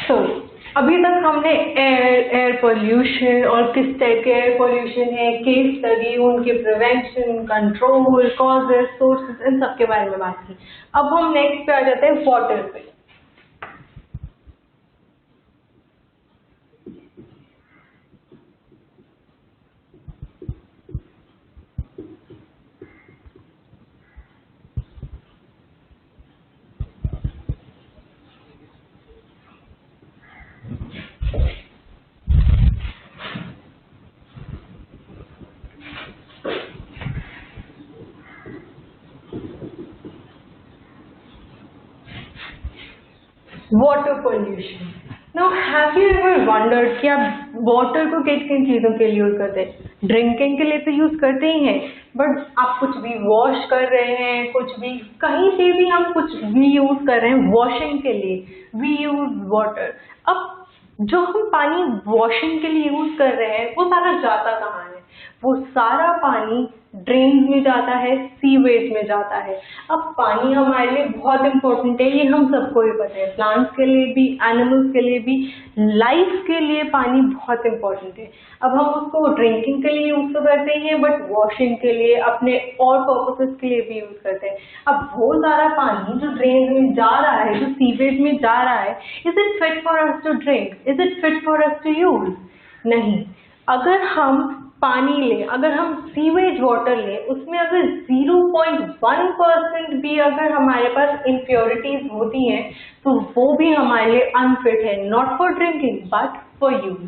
तो अभी तक हमने एयर पोल्यूशन और किस टाइप के एयर पोल्यूशन है, केस स्टडी, उनके प्रिवेंशन, कंट्रोल, कॉजेस, सोर्सेज, इन सब के बारे में बात की। अब हम नेक्स्ट पे आ जाते हैं वाटर पे। Water pollution. Now have you ever wondered कि आप वाटर को किन किन चीजों के लिए यूज करते हैं? ड्रिंकिंग के लिए तो यूज करते ही हैं, बट आप कुछ भी वॉश कर रहे हैं, कुछ भी कहीं से भी हम कुछ भी यूज कर रहे हैं, वॉशिंग के लिए वी यूज वाटर। अब जो हम पानी वॉशिंग के लिए यूज कर रहे हैं वो सारा जाता कहाँ है? वो सारा पानी ड्रेन में जाता है, सीवेज में जाता है। अब पानी हमारे लिए बहुत इंपॉर्टेंट है, ये हम सबको ही पता है। प्लांट्स के लिए भी, एनिमल्स के लिए भी, लाइफ के लिए पानी बहुत इंपॉर्टेंट है। अब हम उसको ड्रिंकिंग के लिए यूज तो करते ही हैं, बट वॉशिंग के लिए, अपने और पर्पसेस के लिए भी यूज करते हैं। अब वो सारा पानी जो ड्रेन में जा रहा है, जो सीवेज में जा रहा है, is it fit for us to drink? Is it fit for us to use? नहीं। अगर हम पानी लें, अगर हम सीवेज वाटर लें, उसमें अगर 0.1% भी अगर हमारे पास इम्प्योरिटीज होती हैं, तो वो भी हमारे लिए अनफिट है, not for drinking but for use.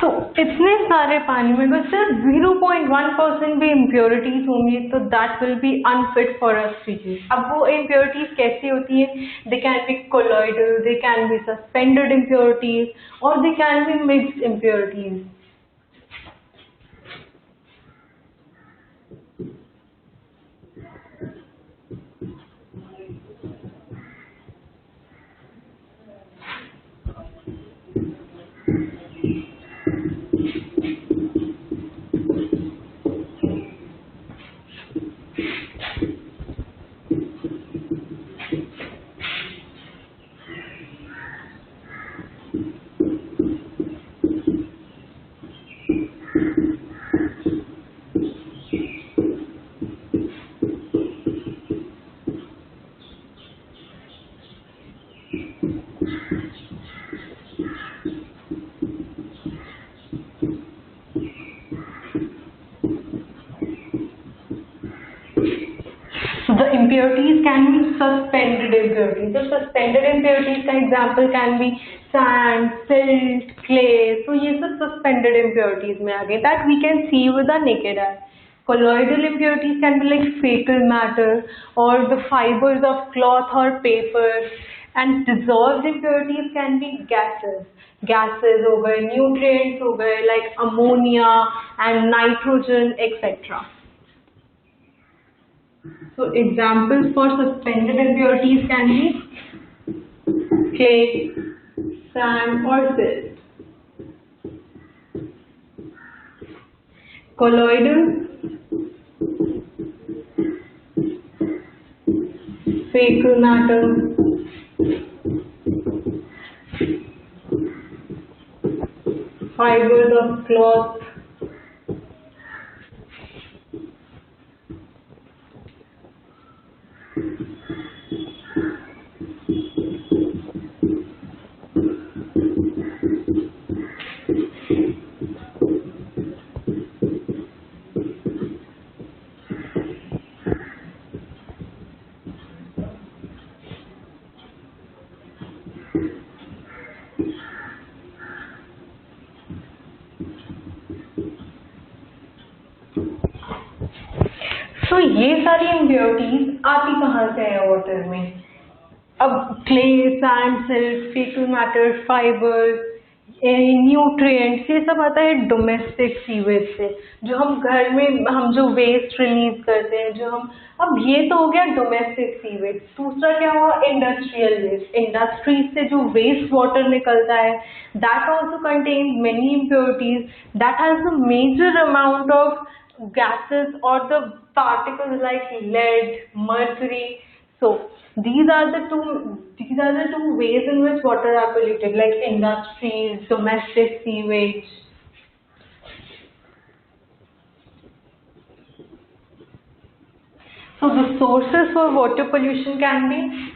तो इतने सारे पानी में अगर सिर्फ 0.1% भी इम्प्योरिटीज होंगी तो that will be unfit for us to use. अब वो इम्प्योरिटीज कैसी होती है? They can be colloidal, they can be suspended impurities, और they can be mixed impurities. The impurities can be suspended impurities. So suspended impurities का example can be sand, silt, clay. So ये सब suspended impurities में आ गए that we can see with the naked eye. Colloidal impurities can be like fecal matter or the fibers of cloth or paper, and dissolved impurities can be gases. Gases हो गए, nutrients हो गए like ammonia and nitrogen, etc. So examples for suspended impurities can be clay, sand or silt. Colloidal, fecal matter, fibers of cloth, तो ये सारी impurities आती कहाँ से है वाटर में? अब clay, sand, silt, fecal matter, fibres, nutrients, ये सब आता है डोमेस्टिक सीवेज से, जो हम घर में हम जो वेस्ट रिलीज करते हैं, जो हम, अब ये तो हो गया डोमेस्टिक सीवेज। दूसरा क्या हुआ? Industrial waste. इंडस्ट्रीज से जो वेस्ट वाटर निकलता है, that also contains many impurities, that has the major amount of gases or the particles like lead, mercury. So these are the two ways in which water are polluted, like industries, domestic sewage. So the sources for water pollution can be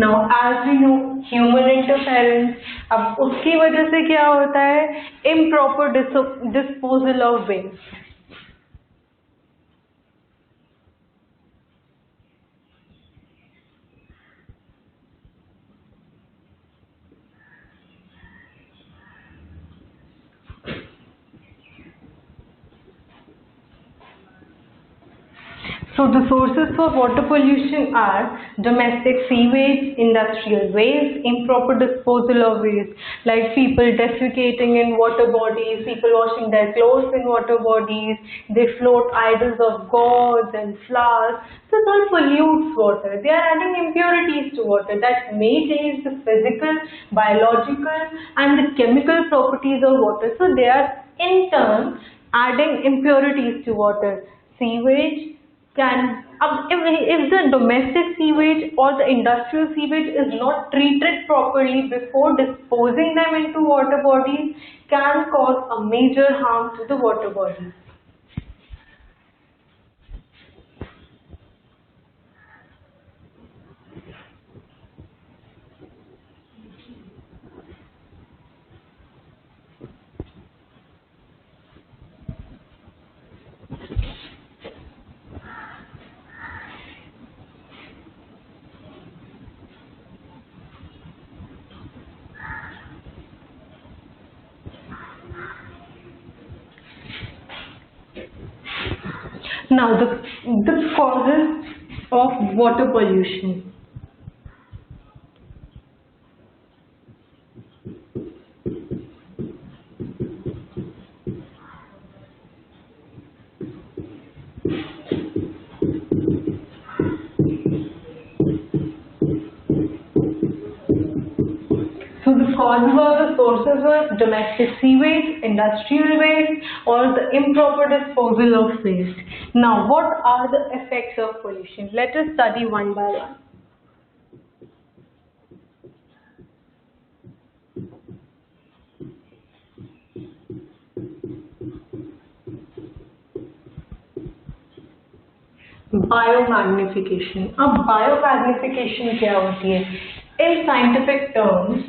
now as we know human interference, अब उसकी वजह से क्या होता है? improper disposal of waste. So the sources for water pollution are domestic sewage, industrial waste, improper disposal of waste, like people defecating in water bodies, people washing their clothes in water bodies, they float idols of gods and flowers. So this all pollutes water. They are adding impurities to water that may change the physical, biological and the chemical properties of water. So they are in turn adding impurities to water. Sewage can, if the domestic sewage or the industrial sewage is not treated properly before disposing them into water bodies, can cause a major harm to the water bodies. Now the causes of water pollution. So the causes or the sources of domestic sewage, industrial waste or the improper disposal of waste. Now what are the effects of pollution? Let us study one by one. Biomagnification. अब biomagnification क्या होती है? In scientific terms,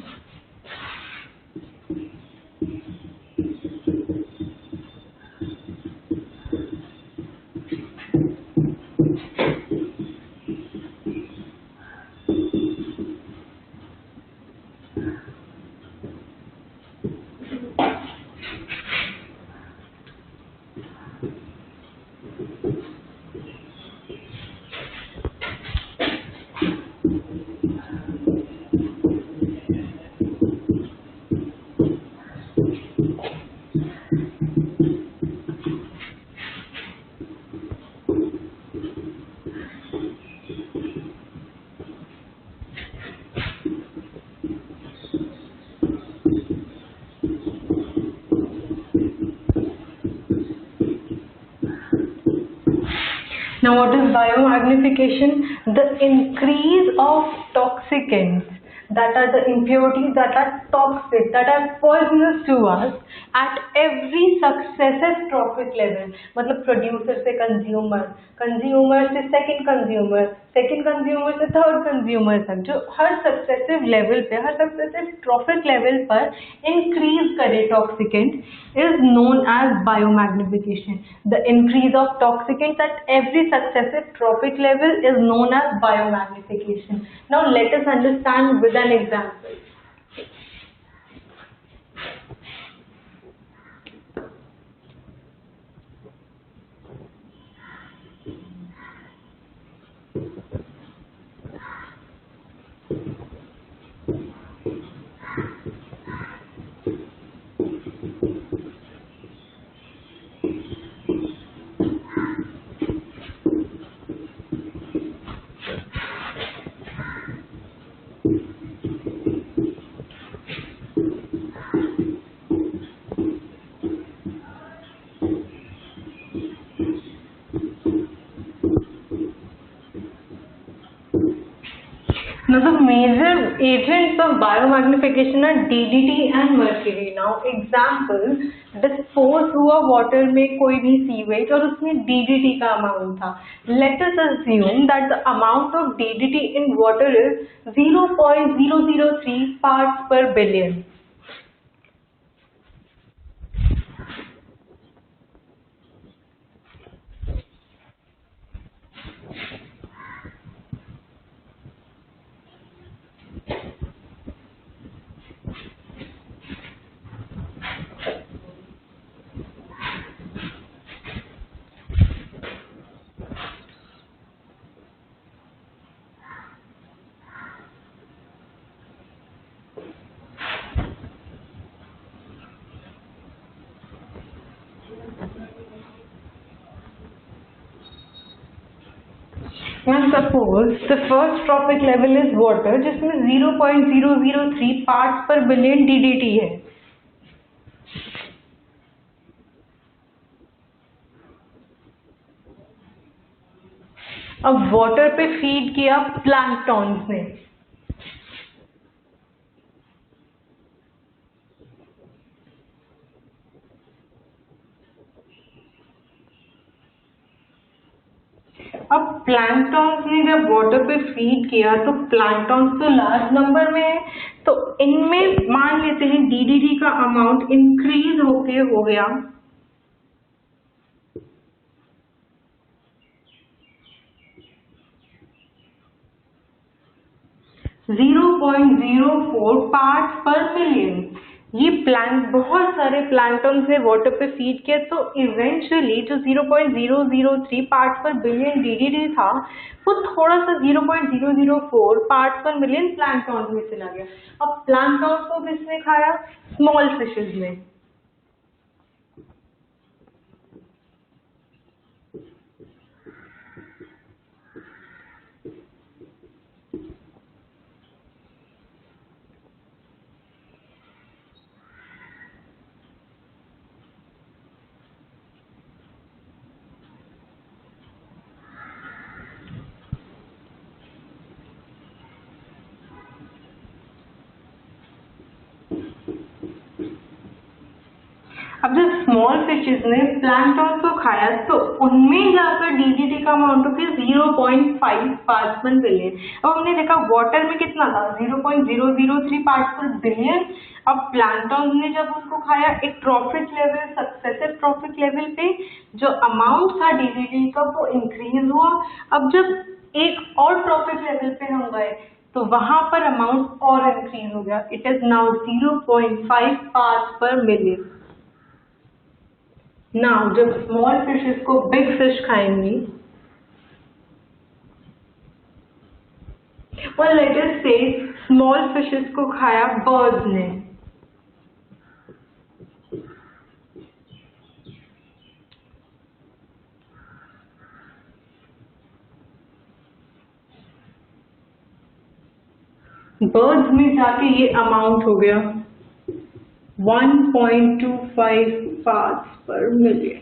now what is biomagnification? The increase of toxicants, that are the impurities that are toxic that are poisonous to us at every successive trophic level. मतलब producer से consumer, consumer से second consumer, second consumer से third consumer तक, जो हर successive level पे, हर successive trophic level पर increase करे toxicant is known as biomagnification. The increase of toxicants at every successive trophic level is known as biomagnification. Now let us understand with an example. Now the major agents of biomagnification are DDT and mercury. Now example, dispose हुआ water में कोई भी sewage और उसमें DDT का amount था. Let us assume that the amount of DDT in water is 0.003 parts per billion. And suppose the first trophic level is water जिसमें 0.003 parts per billion DDT है. अब वाटर पे फीड किया planktons ने. अब planktons ने जब वाटर पे फीड किया तो प्लैंकटॉन्स तो लार्ज नंबर में है, तो इनमें मान लेते हैं डीडीटी का अमाउंट इंक्रीज होके हो गया 0.04 पार्ट्स पर मिलियन. ये प्लांट बहुत सारे प्लैंकटन्स ने वाटर पे फीड किया तो इवेंचुअली जो 0.003 पार्ट्स पर बिलियन डीडीटी था वो थोड़ा सा 0.004 पार्ट्स पर मिलियन प्लैंकटन्स में चला गया. अब प्लैंकटन्स को किसने खाया? स्मॉल फिशेज ने. अब जब स्मॉल फिशेज ने प्लैंकटन को खाया तो उनमें जाकर डीडीटी का अमाउंट हो गया 0.5 पार्ट्स पर बिलियन. अब हमने देखा वाटर में कितना था 0.003 पार्ट्स पर बिलियन. अब प्लैंकटन ने जब उसको खाया एक trophic level successive trophic level पे जो अमाउंट था डीडीटी का वो इंक्रीज हुआ. अब जब एक और ट्रॉफिक लेवल पे हम गए तो वहां पर अमाउंट और इंक्रीज हो गया. इट इज नाउ 0.5 पार्ट्स पर मिलियन. नाउ जब स्मॉल फिशेस को बिग फिश खाएंगी और लेट अस से स्मॉल फिशेस को खाया बर्ड्स ने. बर्ड्स में जाके ये अमाउंट हो गया 1.25 parts per million.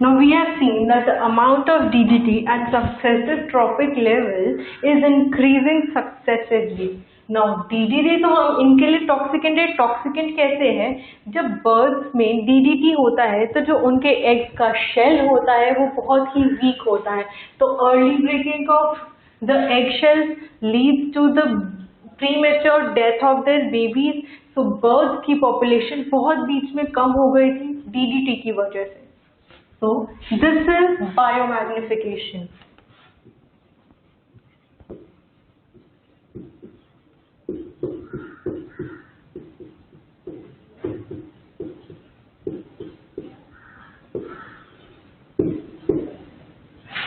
Now we have seen that the amount of DDT at successive trophic level is increasing successively. Now DDT तो हम इनके लिए टॉक्सिकेंट है। टॉक्सिकेंट कैसे है, जब बर्ड्स में डीडीटी होता है तो जो उनके एग्स का शेल होता है वो बहुत ही वीक होता है, तो early breaking of the egg shell leads to the premature death of their babies. तो बर्ड्स की पॉपुलेशन बहुत बीच में कम हो गई थी डीडीटी की वजह से। So this is biomagnification.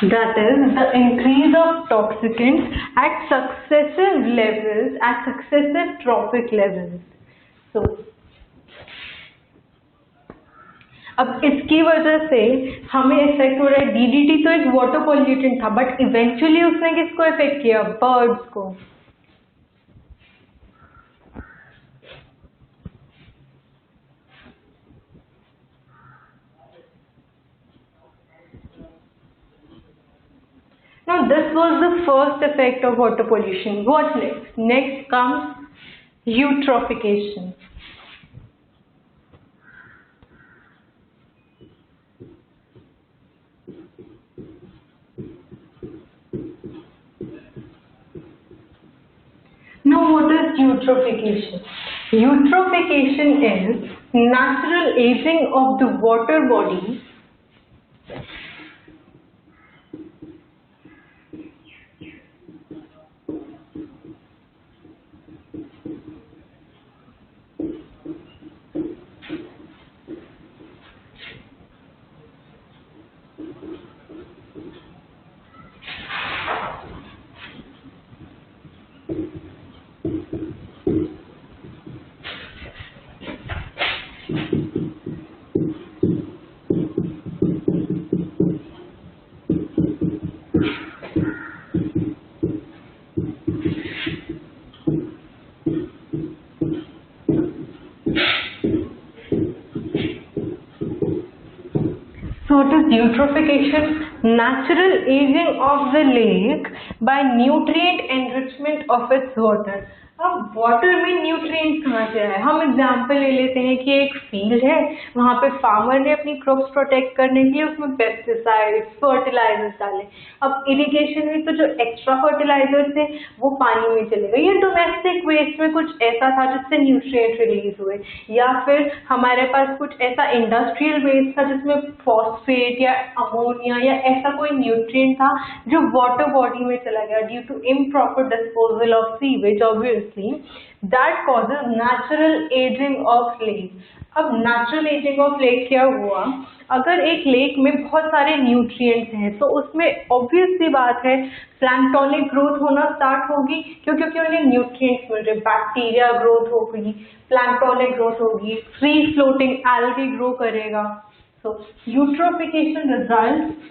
That is the increase of toxicants at successive levels, at successive trophic levels. So अब इसकी वजह से हमें इफेक्ट हो रहा है। डीडीटी तो एक वाटर पॉल्यूटेंट था, बट इवेंचुअली उसने किसको इफेक्ट किया, बर्ड्स को। Now this was the first effect of water pollution. What next? Next comes eutrophication. Now what is eutrophication? Eutrophication is natural aging of the water body So it is eutrophication, natural aging of the lake by nutrient enrichment of its water. अब water में nutrients कहाँ से आए? हम example ले लेते हैं कि एक फील्ड है, वहाँ पे फार्मर ने अपनी क्रॉप्स प्रोटेक्ट करने के लिए उसमें पेस्टिसाइड्स, फर्टिलाइजर्स डाले। अब इरिगेशन में तो जो एक्स्ट्रा फर्टिलाइजर्स थे वो पानी में चले गए, या डोमेस्टिक वेस्ट में कुछ ऐसा था जिससे न्यूट्रिएंट रिलीज हुए, या फिर हमारे पास कुछ ऐसा इंडस्ट्रियल वेस्ट था जिसमें फॉस्फेट या अमोनिया या ऐसा कोई न्यूट्रिएंट था जो वाटर बॉडी में चला गया due to improper disposal of sewage, obviously that causes natural aging of lake. अब नेचुरल एजिंग ऑफ लेक क्या हुआ, अगर एक लेक में बहुत सारे न्यूट्रिएंट्स हैं तो उसमें ऑब्वियस सी बात है प्लैंक्टोनिक ग्रोथ होना स्टार्ट होगी, क्योंकि उन्हें न्यूट्रिएंट्स मिल रहे, बैक्टीरिया ग्रोथ होगी, प्लैंक्टोनिक ग्रोथ होगी, फ्री फ्लोटिंग एल्गी ग्रो करेगा। So eutrophication result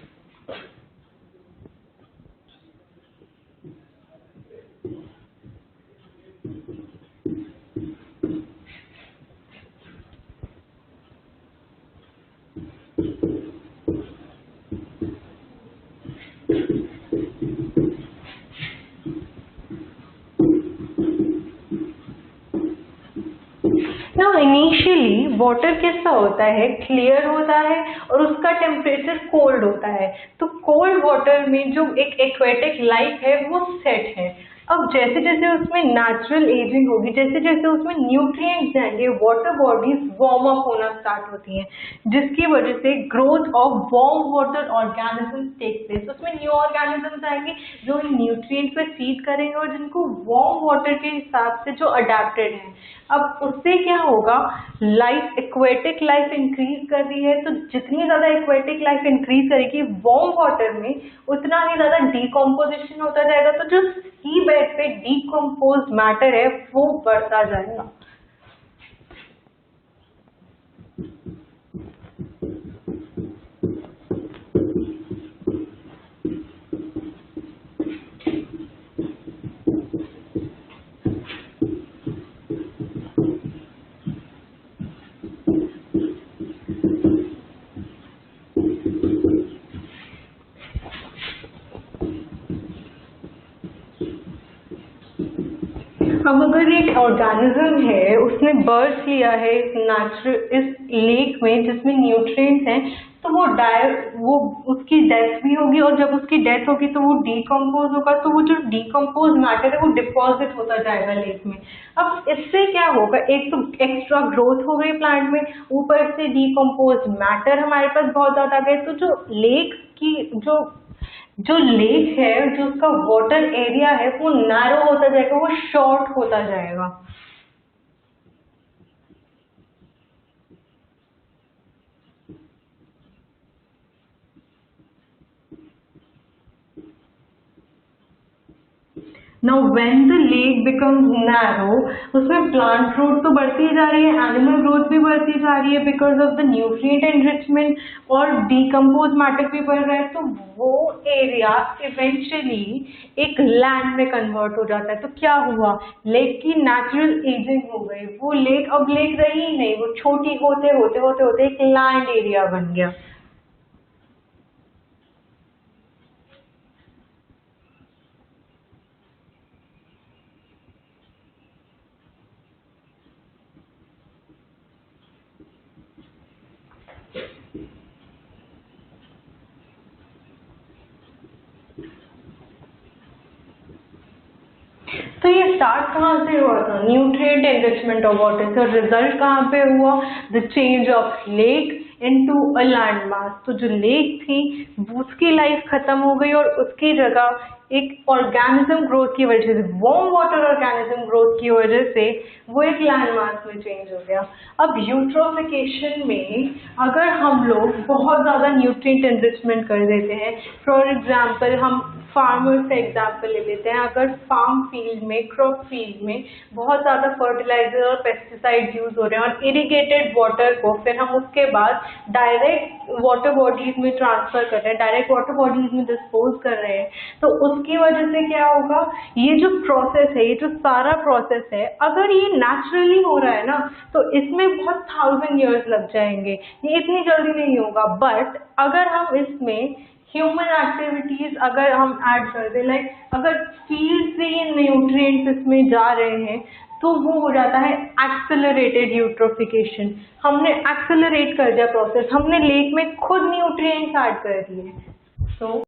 Now initially water कैसा होता है, क्लियर होता है और उसका टेम्परेचर कोल्ड होता है। तो कोल्ड वाटर में जो एक एक्वेटिक लाइफ है वो सेट है। अब जैसे जैसे उसमें नेचुरल एजिंग होगी, जैसे जैसे उसमें न्यूट्रिएंट्स जाएंगे, वाटर बॉडीज वार्म अप होना स्टार्ट होती हैं, जिसकी वजह से growth of warm water organisms take place. उसमें न्यू ऑर्गेनिजम्स आएंगे जो इन न्यूट्रिएंट्स पे फीड करेंगे और जिनको वार्म वाटर के हिसाब से जो अडेप्टेड हैं। अब उससे क्या होगा, लाइफ, एक्वेटिक लाइफ इंक्रीज कर रही है, तो जितनी ज्यादा एक्वेटिक लाइफ इंक्रीज करेगी वार्म वाटर में उतना ही ज्यादा डीकम्पोजिशन होता जाएगा, तो जो सी बेड पे डीकम्पोज मैटर है वो बढ़ता जाएगा। अब अगर एक ऑर्गेनिज्म है, उसने बर्थ लिया है इस लेक में जिसमें न्यूट्रिएंट्स हैं, तो वो उसकी डेथ भी होगी, और जब उसकी डेथ होगी तो वो डिकम्पोज होगा, तो वो जो डिकम्पोज मैटर है वो डिपॉजिट होता जाएगा लेक में। अब इससे क्या होगा, एक तो एक्स्ट्रा ग्रोथ हो गई प्लांट में, ऊपर से डिकम्पोज मैटर हमारे पास बहुत ज्यादा आ गए, तो जो लेक की जो लेक है, जो उसका वाटर एरिया है वो नैरो होता जाएगा, वो शॉर्ट होता जाएगा। Now when the lake becomes narrow, उसमें प्लांट ग्रोथ तो बढ़ती जा रही है, एनिमल ग्रोथ भी बढ़ती जा रही है because of the nutrient enrichment, और डिकम्पोज मैटर भी बढ़ रहा है, तो वो एरिया इवेंचुअली एक लैंड में कन्वर्ट हो जाता है। तो क्या हुआ, लेक की नेचुरल एजिंग हो गई, वो लेक अब लेक रही ही नहीं, वो छोटी होते होते होते होते एक लैंड एरिया बन गया। तो ये स्टार्ट कहाँ से हुआ था, न्यूट्रिएंट एनरिचमेंट ऑफ वाटर से, और रिजल्ट कहाँ पे हुआ, the change of lake into a land mass. तो जो लेक थी उसकी लाइफ खत्म हो गई, और उसकी जगह एक ऑर्गेनिज्म ग्रोथ की वजह से, वार्म वाटर ऑर्गेनिज्म ग्रोथ की वजह से वो एक लैंड मास में चेंज हो गया। अब यूट्रोफिकेशन में अगर हम लोग बहुत ज्यादा न्यूट्रिएंट एनरिचमेंट कर देते हैं, फॉर एग्जाम्पल हम फार्मर्स का एग्जाम्पल ले लेते हैं, अगर फार्म फील्ड में, क्रॉप फील्ड में बहुत ज़्यादा फर्टिलाइजर और पेस्टिसाइड यूज हो रहे हैं, और इरिगेटेड वाटर को फिर हम उसके बाद डायरेक्ट वाटर बॉडीज में ट्रांसफर कर रहे हैं, डायरेक्ट वाटर बॉडीज में डिस्पोज कर रहे हैं, तो उसकी वजह से क्या होगा, ये जो प्रोसेस है, ये जो सारा प्रोसेस है, अगर ये नेचुरली हो रहा है ना, तो इसमें बहुत 1000 years लग जाएंगे, ये इतनी जल्दी नहीं होगा। बट अगर हम इसमें ह्यूमन एक्टिविटीज अगर हम ऐड कर दें, लाइक अगर फील्ड से ये न्यूट्रिएंट्स इसमें जा रहे हैं, तो वो हो जाता है एक्सेलरेटेड यूट्रोफिकेशन। हमने एक्सेलरेट कर दिया प्रोसेस, हमने लेक में खुद न्यूट्रिएंट्स ऐड कर दिए। सो